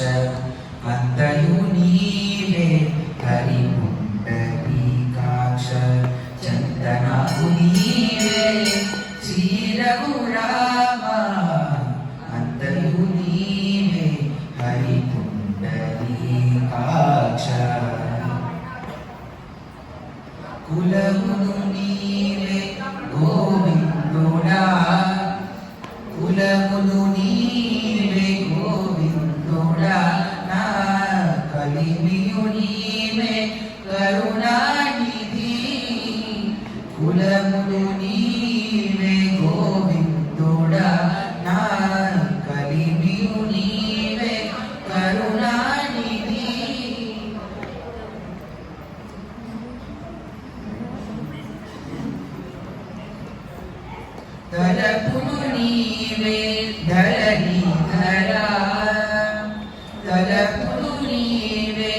అంతయు నీవే హరి పుండరీకాక్ష చందనము నీవే శ్రీ రఘురామ అంతయు నీవే హరి పుండరీకాక్ష కులమును నీవే గోవిందుడా కులమును నీవే గోవిందుడా నా కలిమియు నీవే కరుణానిధి కులమును నీవే గోవిందుడా నా కలిమియు నీవే కరుణానిధి తలపును నీవే ధరణీధరా తలపును నీవే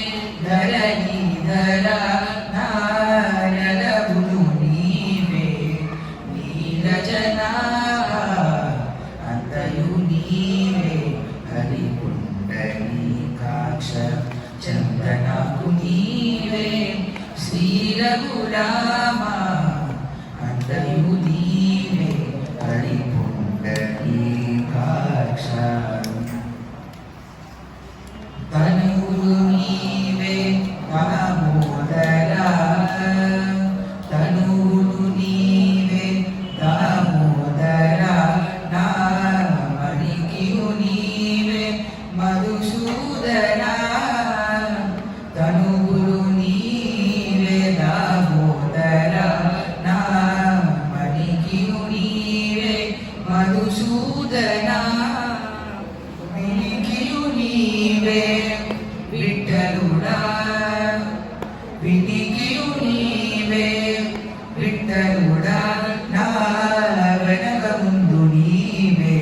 ధరణీధరా నారలపును నీవే నీరజనా అంతయు నీవే హరి పుండరీకాక్ష చందనకు నీవే శ్రీ రఘురామ అంతయు నీవే హరి పుండరీకాక్ష తనువు నీవే దామోదరా తనువు నీవే దామోదరా నా మణికియు నీవే మధుసూదనా తనువు నీవే దామోదరా నా మణికియు నీవే మధుసూదనా వినికియు నీవే విఠలుడా వినికియు నీవే విఠలుడా నా వెనక ముందు నీవే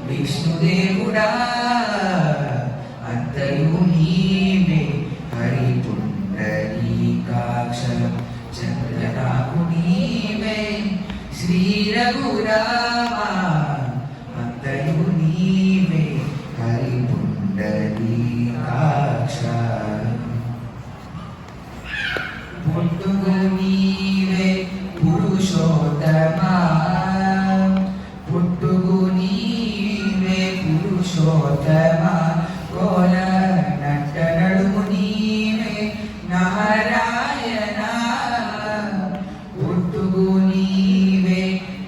విష్ణుదేవుడా అంతయు నీవే హరి పుండరీకాక్ష చంద్రనాకు నీవే శ్రీ రఘురామ అంతయు నీవే హరి పుండరీకాక్ష పుట్టుగు నీవే పురుషోత్తమా పుట్టుగు నీవే పురుషోత్తమా కోల నట్ట నడుము నీవే నారాయణ పుట్టుగు నీవే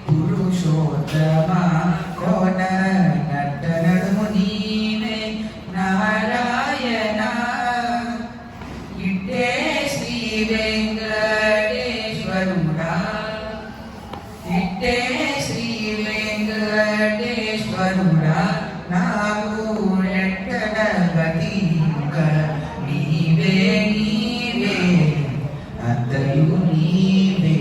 పురుషోత్తమా కోన నట్ట నడుము నీవే నారాయణ ఇట్టే శ్రీ వెంకటేశ్వరుడా ఇట్టే శ్రీ వెంకటేశ్వరుడా నాకు నెట్టన గతిక నీవే నీవే అంతయు నీవే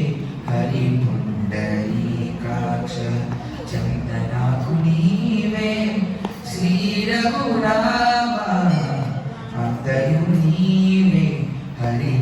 హరి పుండరీకాక్ష చందనాకు నీవే శ్రీ రఘురామ అంతయు నీవే హరి